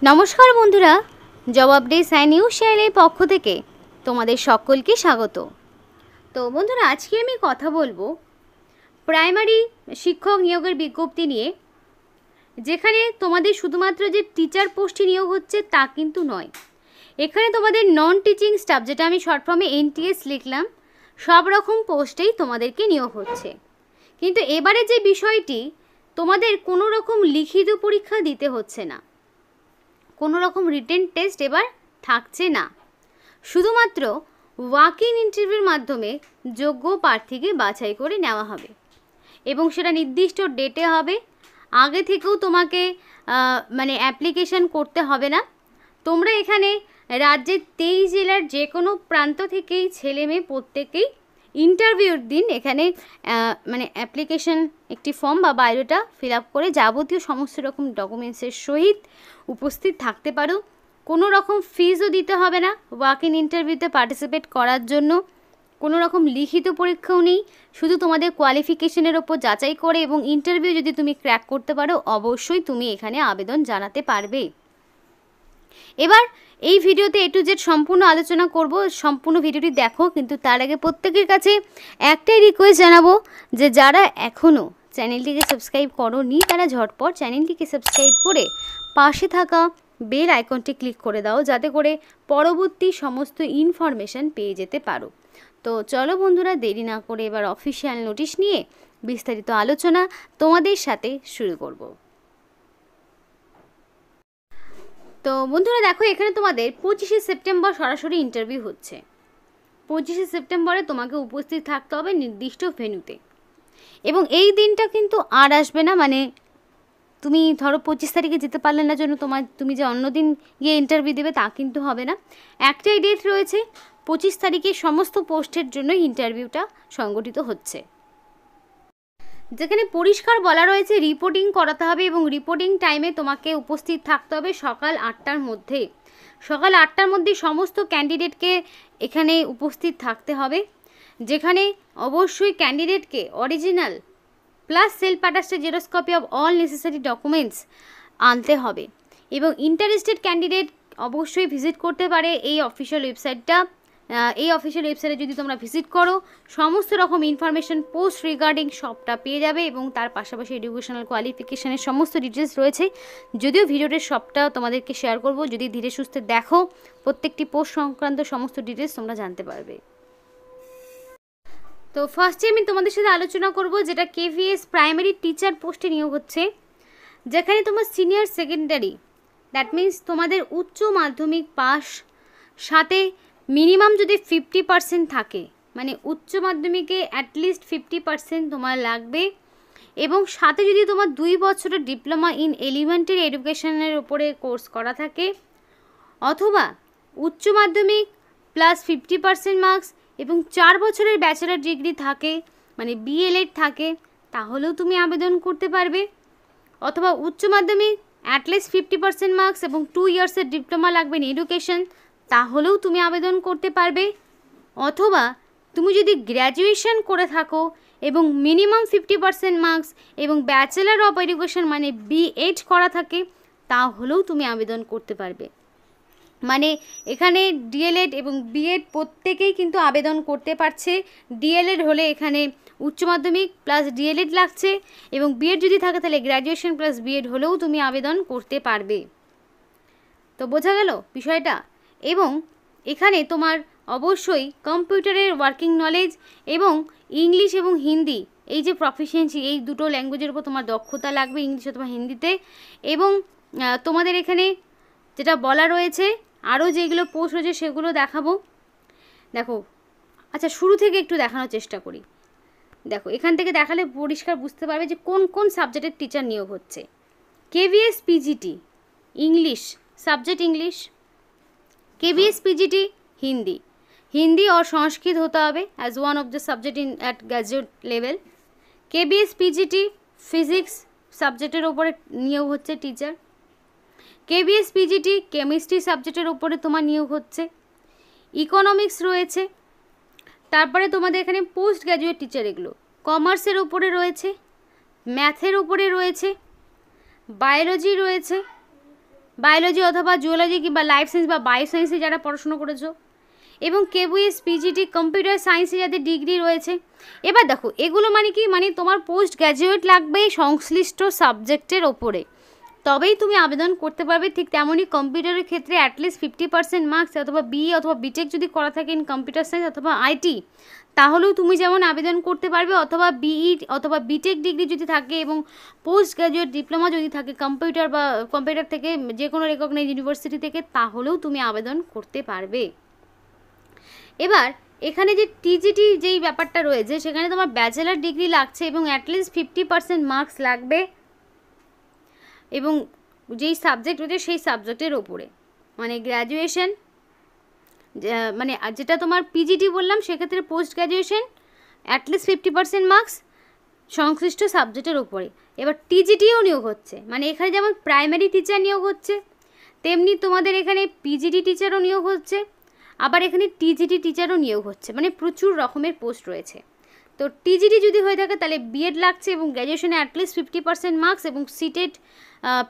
नमस्कार बंधुरा जब अपडेट साइ निউজ চ্যানেলের পক্ষ থেকে তোমাদের সকলকে স্বাগত। তো বন্ধুরা আজকে আমি কথা বলবো প্রাইমারি শিক্ষক নিয়োগের বিজ্ঞপ্তি নিয়ে, যেখানে তোমাদের শুধুমাত্র যে টিচার পোস্টে নিয়োগ হচ্ছে তা কিন্তু নয়। এখানে তোমাদের নন টিচিং স্টাফ, যেটা আমি শর্ট ফর্মে এনটিএস লিখলাম, সব রকম পোস্টেই তোমাদেরকে নিয়োগ হচ্ছে। কিন্তু এবারে যে বিষয়টি, তোমাদের কোনো রকম লিখিত পরীক্ষা দিতে হচ্ছে না, কোনো রকম রিটেন টেস্ট এবার থাকছে না। শুধুমাত্র ওয়াক ইন ইন্টারভিউর মাধ্যমে যোগ্য প্রার্থীকে বাছাই করে নেওয়া হবে এবং সেটা নির্দিষ্ট ডেটে হবে। আগে থেকেও তোমাকে অ্যাপ্লিকেশন করতে হবে না। তোমরা এখানে রাজ্যের 23 জেলার যে কোনো প্রান্ত থেকেই ছেলে মেয়ে প্রত্যেকেই ইন্টারভিউর দিন এখানে অ্যাপ্লিকেশন একটি ফর্ম বা বায়োডাটা ফিল আপ করে যাবতীয় সমস্ত রকম ডকুমেন্টসের সহিত উপস্থিত থাকতে পারো। কোনো রকম ফিজও দিতে হবে না ওয়াক ইন ইন্টারভিউতে পার্টিসিপেট করার জন্য। কোনো রকম লিখিত পরীক্ষাও নেই, শুধু তোমাদের কোয়ালিফিকেশনের ওপর যাচাই করে এবং ইন্টারভিউ যদি তুমি ক্র্যাক করতে পারো অবশ্যই তুমি এখানে আবেদন জানাতে পারবে। এবার এই ভিডিওতে A to Z সম্পূর্ণ আলোচনা করব, সম্পূর্ণ ভিডিওটি দেখো। কিন্তু তার আগে প্রত্যেকের কাছে একটাই রিকোয়েস্ট জানাবো যে যারা এখনও চ্যানেলটিকে সাবস্ক্রাইব করোনি তারা ঝটপট চ্যানেলটিকে সাবস্ক্রাইব করে পাশে থাকা বেল আইকনটি ক্লিক করে দাও, যাতে করে পরবর্তী সমস্ত ইনফরমেশান পেয়ে যেতে পারো। তো চলো বন্ধুরা, দেরি না করে এবার অফিসিয়াল নোটিশ নিয়ে বিস্তারিত আলোচনা তোমাদের সাথে শুরু করব। তো বন্ধুরা দেখো, এখানে তোমাদের 25শে সেপ্টেম্বর সরাসরি ইন্টারভিউ হচ্ছে। 25শে সেপ্টেম্বরে তোমাকে উপস্থিত থাকতে হবে নির্দিষ্ট ভেন্যুতে, এবং এই দিনটা কিন্তু আর আসবে না। তুমি ধরো 25 তারিখে যেতে পারলে না জন্য তুমি যে অন্য দিন গিয়ে ইন্টারভিউ দেবে তা কিন্তু হবে না। একটাই ডেট রয়েছে, 25 তারিখে সমস্ত পোস্টের জন্য ইন্টারভিউটা সংগঠিত হচ্ছে, যেখানে পরিষ্কার বলা রয়েছে রিপোর্টিং করাতে হবে এবং রিপোর্টিং টাইমে তোমাকে উপস্থিত থাকতে হবে সকাল 8টার মধ্যে। সকাল 8টার মধ্যে সমস্ত ক্যান্ডিডেটকে এখানে উপস্থিত থাকতে হবে, যেখানে অবশ্যই ক্যান্ডিডেটকে original plus self attested xerox copy of all necessary documents আনতে হবে। এবং ইন্টারেস্টেড ক্যান্ডিডেট অবশ্যই ভিজিট করতে পারে এই অফিসিয়াল ওয়েবসাইটটা। এই অফিসিয়াল ওয়েবসাইটে যদি তোমরা ভিজিট করো সমস্ত রকম ইনফরমেশন পোস্ট রিগার্ডিং সবটা পেয়ে যাবে, এবং তার পাশাপাশি এডুকেশনাল কোয়ালিফিকেশানের সমস্ত ডিটেলস রয়েছে। যদিও ভিডিওটির সবটা তোমাদেরকে শেয়ার করব, যদি ধীরে সুস্থে দেখো প্রত্যেকটি পোস্ট সংক্রান্ত সমস্ত ডিটেলস তোমরা জানতে পারবে। তো ফার্স্টে আমি তোমাদের সাথে আলোচনা করব যেটা KVS প্রাইমারি টিচার পোস্টে নিয়োগ হচ্ছে, যেখানে তোমার সিনিয়র সেকেন্ডারি, দ্যাট মিন্স তোমাদের উচ্চ মাধ্যমিক পাস, সাথে মিনিমাম যদি 50% থাকে, উচ্চ মাধ্যমিকে অ্যাটলিস্ট 50% তোমার লাগবে, এবং সাথে যদি তোমার 2 বছরের ডিপ্লোমা ইন এলিমেন্টারি এডুকেশনের উপরে কোর্স করা থাকে, অথবা উচ্চ মাধ্যমিক প্লাস 50% মার্কস এবং 4 বছরের ব্যাচেলার ডিগ্রি থাকে, BLED থাকে, তাহলেও তুমি আবেদন করতে পারবে। অথবা উচ্চ মাধ্যমিক অ্যাটলিস্ট 50% মার্কস এবং 2 ইয়ার্সের ডিপ্লোমা লাগবে ইন এডুকেশন, তাহলেও তুমি আবেদন করতে পারবে। অথবা তুমি যদি গ্র্যাজুয়েশন করে থাকো এবং মিনিমাম 50% মার্কস এবং ব্যাচেলার অফ এডুকেশন B.Ed করা থাকে, তাহলেও তুমি আবেদন করতে পারবে। এখানে DLED এবং B.Ed প্রত্যেকেই কিন্তু আবেদন করতে পারছে। DLED হলে এখানে উচ্চ মাধ্যমিক প্লাস DLED লাগছে, এবং B.Ed যদি থাকে তাহলে গ্র্যাজুয়েশন প্লাস B.Ed হলেও তুমি আবেদন করতে পারবে। তো বোঝা গেল বিষয়টা। এবং এখানে তোমার অবশ্যই কম্পিউটারের ওয়ার্কিং নলেজ এবং ইংলিশ এবং হিন্দি, এই যে প্রফিসিয়েন্সি, এই দুটো ল্যাঙ্গুয়েজের উপর তোমার দক্ষতা লাগবে, ইংলিশ অথবা হিন্দিতে। এবং তোমাদের এখানে যেটা বলা রয়েছে, আরও যেগুলো পোস্ট রয়েছে সেগুলো দেখাবো। দেখো, আচ্ছা শুরু থেকে একটু দেখানোর চেষ্টা করি। দেখো, এখান থেকে দেখালে পরিষ্কার বুঝতে পারবে যে কোন কোন সাবজেক্টের টিচার নিয়োগ হচ্ছে। KVS PGT English subject English, KVS PGT Hindi और संस्कृत होता है as one of the subject in at graduate level. KVS PGT physics सब्जेक्टर ऊपर नियोग होच्छे टीचार। KVS PGT केमिस्ट्री सब्जेक्टर ऊपर तुम्हार नियोग होच्छे। इकोनमिक्स रयेछे, तारपरे तोमादेर एखाने पोस्ट ग्रेजुएट टीचार एगुलो कमार्सेर ऊपरे रयेछे, मैथेर ऊपरे रयेछे, बायोलॉजी रयेछे, বায়োলজি অথবা জুওলজি কিংবা লাইফ সায়েন্স বা বায়োসায়েন্সে যারা পড়াশোনা করেছো, এবং কেভিএস পিজিটি কম্পিউটার সায়েন্সে যাদের ডিগ্রি রয়েছে। এবার দেখো এগুলো মানে কি, মানে তোমার পোস্ট গ্র্যাজুয়েট লাগবে সংশ্লিষ্ট সাবজেক্টের ওপরে, তবেই তুমি আবেদন করতে পারবে। ঠিক তেমনই কম্পিউটারের ক্ষেত্রে অ্যাটলিস্ট 50% মার্কস অথবা বিএ অথবা বিটেক যদি করা থাকে ইন কম্পিউটার সায়েন্স অথবা আইটি, তাহলেও তুমি যেমন আবেদন করতে পারবে, অথবা বিই অথবা বিটেক ডিগ্রি যদি থাকে এবং পোস্ট গ্র্যাজুয়েট ডিপ্লোমা যদি থাকে কম্পিউটার বা কম্পিউটার থেকে যে কোনো রেকগনাইজ ইউনিভার্সিটি থেকে, তাহলেও তুমি আবেদন করতে পারবে। এবার এখানে যে টিজিটি যেই ব্যাপারটা রয়েছে, সেখানে তোমার ব্যাচেলার ডিগ্রি লাগছে এবং অ্যাটলিস্ট 50% মার্কস লাগবে এবং যেই সাবজেক্ট রয়েছে সেই সাবজেক্টের ওপরে, মানে গ্র্যাজুয়েশন, মানে যেটা তোমার পিজিটি বললাম সেক্ষেত্রে পোস্ট গ্র্যাজুয়েশন অ্যাটলিস্ট 50% মার্কস সংশ্লিষ্ট সাবজেক্টের ওপরে। এবার টিজিটিও নিয়োগ হচ্ছে, মানে এখানে যেমন প্রাইমারি টিচার নিয়োগ হচ্ছে, তেমনি তোমাদের এখানে পিজিটি টিচারও নিয়োগ হচ্ছে, আবার এখানে টিজিটি টিচারও নিয়োগ হচ্ছে, মানে প্রচুর রকমের পোস্ট রয়েছে। তো টিজিটি যদি হয়ে থাকে তাহলে বিএড লাগছে এবং গ্র্যাজুয়েশনে অ্যাটলিস্ট 50% মার্কস এবং সিটেড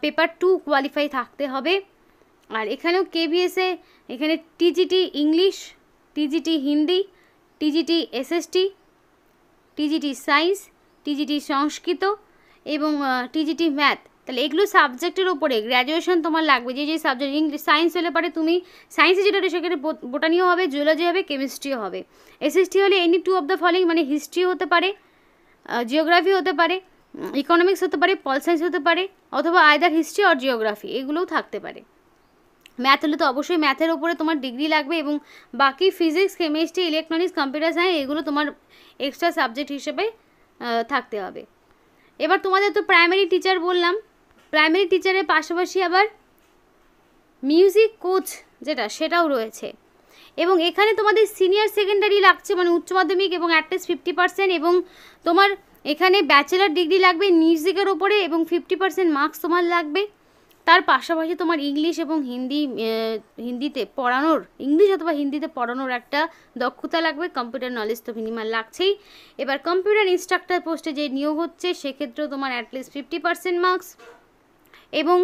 পেপার 2 কোয়ালিফাই থাকতে হবে। আর এখানেও কেভিএসে এখানে TGT English, TGT Hindi, TGT SST, TGT science, TGT Sanskrit এবং টিজিটি ম্যাথ, তাহলে এগুলো সাবজেক্টের ওপরে গ্র্যাজুয়েশন তোমার লাগবে। যে যে সাবজেক্ট, ইংলিশ সায়েন্স হলে পারে তুমি সায়েন্সে যেটা সেখানে বোটানিও হবে, জুওলজি হবে, কেমিস্ট্রিও হবে। এসএসটি হলে এনি 2 অফ দ্য ফলোইং, মানে হিস্ট্রি হতে পারে, জিওগ্রাফি হতে পারে, ইকোনমিক্স হতে পারে, পল সায়েন্স হতে পারে, অথবা আইদার হিস্ট্রি অর জিওগ্রাফি, এগুলোও থাকতে পারে। ম্যাথ হলে তো অবশ্যই ম্যাথের ওপরে তোমার ডিগ্রি লাগবে এবং বাকি physics, chemistry, electronics, computer science এগুলো তোমার এক্সট্রা সাবজেক্ট হিসেবে থাকতে হবে। এবার তোমাদের তো প্রাইমারি টিচার বললাম, প্রাইমারি টিচারের পাশাপাশি আবার মিউজিক কোচ যেটা সেটাও রয়েছে এবং এখানে তোমাদের সিনিয়র সেকেন্ডারি লাগছে, মানে উচ্চ মাধ্যমিক এবং অ্যাটলিস্ট 50%, এবং তোমার এখানে ব্যাচেলার ডিগ্রি লাগবে মিউজিকের ওপরে এবং 50% মার্কস তোমার লাগবে। তার পাশাপাশি তোমার ইংলিশ এবং হিন্দিতে পড়ানোর, ইংলিশ অথবা হিন্দিতে পড়ানোর একটা দক্ষতা লাগবে, কম্পিউটার নলেজ তো মিনিমাম লাগছেই। এবার কম্পিউটার ইনস্ট্রাক্টর পোস্টে যে নিয়োগ হচ্ছে সেক্ষেত্রেও তোমার অ্যাটলিস্ট 50% মার্কস এবং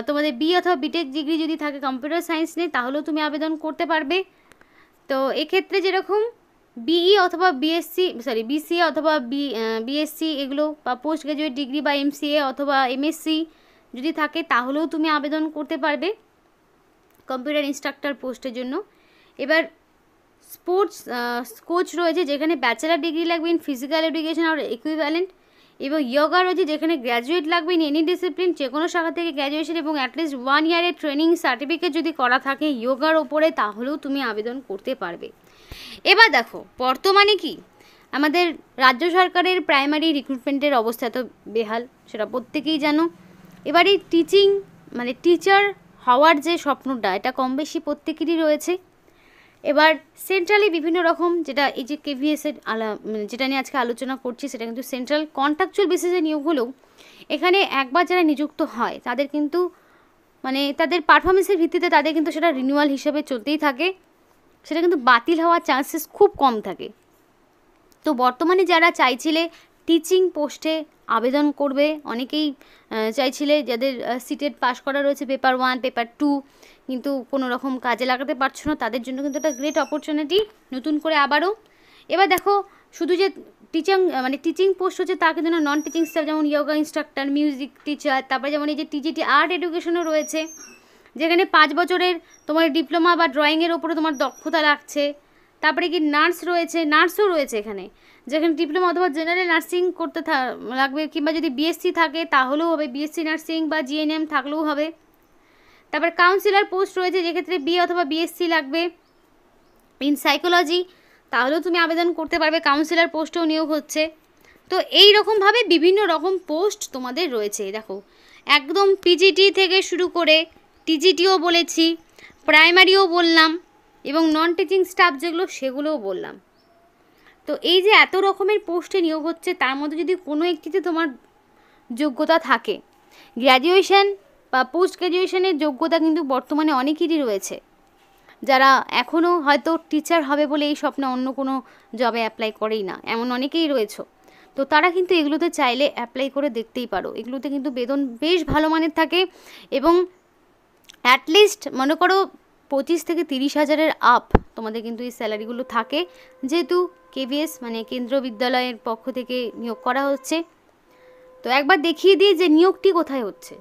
তোমাদের বি অথবা বিটেক ডিগ্রি যদি থাকে কম্পিউটার সায়েন্স নিয়ে, তাহলেও তুমি আবেদন করতে পারবে। তো এক্ষেত্রে যেরকম বিই অথবা বিসিএ অথবা বিএসসি এগুলো বা পোস্ট গ্র্যাজুয়েট ডিগ্রি বা এমসিএ অথবা এমএসসি যদি থাকে, তাহলেও তুমি আবেদন করতে পারবে কম্পিউটার ইনস্ট্রাক্টর পোস্টের জন্য। এবার স্পোর্টস কোচ রয়েছে, যেখানে ব্যাচেলার ডিগ্রি লাগবে ইন ফিজিক্যাল এডুকেশন আর ইকুইভ্যালেন্ট, এবং ইয়োগা রয়েছে যেখানে গ্র্যাজুয়েট লাগবে ইন এনি ডিসিপ্লিন, যে কোনো শাখা থেকে গ্র্যাজুয়েশন এবং অ্যাটলিস্ট 1 ইয়ারের ট্রেনিং সার্টিফিকেট যদি করা থাকে ইয়োগার ওপরে, তাহলেও তুমি আবেদন করতে পারবে। এবার দেখো বর্তমানে কি আমাদের রাজ্য সরকারের প্রাইমারি রিক্রুটমেন্টের অবস্থা তো বেহাল, সেটা প্রত্যেকেই জানো। এবার এই টিচিং মানে টিচার হওয়ার যে স্বপ্নটা, এটা কম বেশি প্রত্যেকেরই রয়েছে। এবার সেন্ট্রালি বিভিন্ন রকম, যেটা এই যে কেভিএসের যেটা নিয়ে আজকে আলোচনা করছি, সেটা কিন্তু সেন্ট্রাল কন্ট্রাকচুয়াল বেসিসে নিয়োগ হলেও এখানে একবার যারা নিযুক্ত হয় তাদের কিন্তু মানে তাদের পারফরমেন্সের ভিত্তিতে তাদের কিন্তু সেটা রিনিউয়াল হিসেবে চলতেই থাকে, সেটা কিন্তু বাতিল হওয়ার চান্সেস খুব কম থাকে। তো বর্তমানে যারা চাইছিলে টিচিং পোস্টে আবেদন করবে, অনেকেই চাইছিলে যাদের সিটেট পাস করা রয়েছে পেপার 1 পেপার 2, কিন্তু কোনো রকম কাজে লাগাতে পারছো না, তাদের জন্য কিন্তু একটা গ্রেট অপরচুনিটি নতুন করে আবারও। এবার দেখো শুধু যে টিচিং পোস্ট হচ্ছে তা কিন্তু না, নন টিচিং স্টাফ যেমন ইয়োগা ইনস্ট্রাক্টর, মিউজিক টিচার, তারপরে যেমন এই যে টিজিটি আর্ট এডুকেশনও রয়েছে, যেখানে 5 বছরের তোমার ডিপ্লোমা বা ড্রয়িংয়ের ওপরে তোমার দক্ষতা লাগছে। তারপরে কি নার্স রয়েছে, নার্সও রয়েছে এখানে, যেখানে ডিপ্লোমা অথবা জেনারেল নার্সিং করতে লাগবে, কিংবা যদি বিএসসি থাকে তাহলেও হবে, বিএসসি নার্সিং বা জিএনএম থাকলেও হবে। তারপর কাউন্সিলর পোস্ট রয়েছে, যেক্ষেত্রে বিএ অথবা বিএসসি লাগবে ইন সাইকোলজি, তাহলেও তুমি আবেদন করতে পারবে, কাউন্সিলর পোস্টেও নিয়োগ হচ্ছে। তো এই রকমভাবে বিভিন্ন রকম পোস্ট তোমাদের রয়েছে। দেখো একদম পিজিটি থেকে শুরু করে টিজিটিও বলেছি, প্রাইমারিও বললাম এবং নন টিচিং স্টাফ যেগুলো সেগুলোও বললাম। তো এই যে এত রকমের পোস্টে নিয়োগ হচ্ছে, তার মধ্যে যদি কোনো একটিতে তোমার যোগ্যতা থাকে, গ্র্যাজুয়েশন বা পোস্ট গ্র্যাজুয়েশনের যোগ্যতা কিন্তু বর্তমানে অনেকেরই রয়েছে, যারা এখনও হয়তো টিচার হবে বলে এই স্বপ্নে অন্য কোনো জবে অ্যাপ্লাই করেই না, এমন অনেকেই রয়েছে। তো তারা কিন্তু এগুলোতে চাইলে অ্যাপ্লাই করে দেখতেই পারো, এগুলোতে কিন্তু বেতন বেশ ভালো মানের থাকে এবং অ্যাটলিস্ট মনে করো 25 থেকে 30,000-এর আপ তোমাদের কিন্তু এই স্যালারিগুলো থাকে, যেহেতু কেভিএস মানে কেন্দ্রীয় বিদ্যালয়ের পক্ষ থেকে নিয়োগ করা হচ্ছে। তো একবার দেখিয়ে দিই যে নিয়োগটি কোথায় হচ্ছে।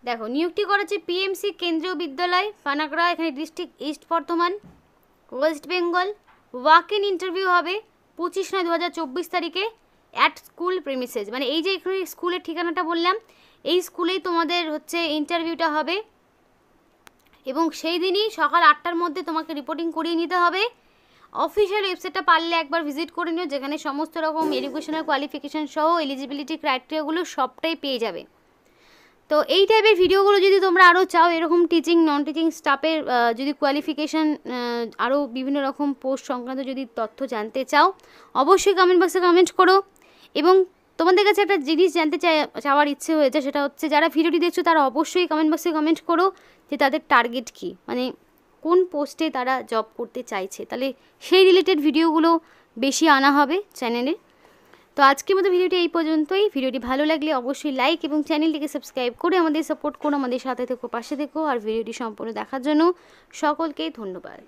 দেখো, নিয়োগটি করা হচ্ছে পিএমসি কেন্দ্রীয় বিদ্যালয় পানাগড়া, এখানে district east Bardhaman, West Bengal. Walk in interview হবে 25/9/2024 তারিখে অ্যাট স্কুল প্রেমিসেস, মানে এই যে এখানে স্কুলের ঠিকানাটা বললাম, এই স্কুলেই তোমাদের হচ্ছে ইন্টারভিউটা হবে এবং সেই দিনই সকাল 8টার মধ্যে তোমাকে রিপোর্টিং করিয়ে নিতে হবে। অফিসিয়াল ওয়েবসাইটটা পারলে একবার ভিজিট করে নিও, যেখানে সমস্ত রকম এডুকেশনাল কোয়ালিফিকেশান সহ এলিজিবিলিটি ক্রাইটেরিয়াগুলো সবটাই পেয়ে যাবে। তো এই টাইপের ভিডিওগুলো যদি তোমরা আরও চাও, এরকম টিচিং নন টিচিং স্টাফের যদি কোয়ালিফিকেশান আরও বিভিন্ন রকম পোস্ট সংক্রান্ত যদি তথ্য জানতে চাও, অবশ্যই কমেন্ট বক্সে কমেন্ট করো। এবং তোমাদের কাছে একটা জিনিস জানতে চাওয়ার ইচ্ছে হয়েছে, সেটা হচ্ছে যারা ভিডিওটি দেখছো তারা অবশ্যই কমেন্ট বক্সে কমেন্ট করো যে তাদের টার্গেট কী, মানে কোন পোস্টে তারা জব করতে চাইছে, তাহলে সেই রিলেটেড ভিডিওগুলো বেশি আনা হবে চ্যানেলে। তো আজকের মতো ভিডিওটি এই পর্যন্তই। ভিডিওটি ভালো লাগলে অবশ্যই লাইক এবং চ্যানেলটিকে সাবস্ক্রাইব করে আমাদের সাপোর্ট করো, আমাদের সাথে থেকো, পাশে থেকো। আর ভিডিওটি সম্পূর্ণ দেখার জন্য সকলকে ধন্যবাদ।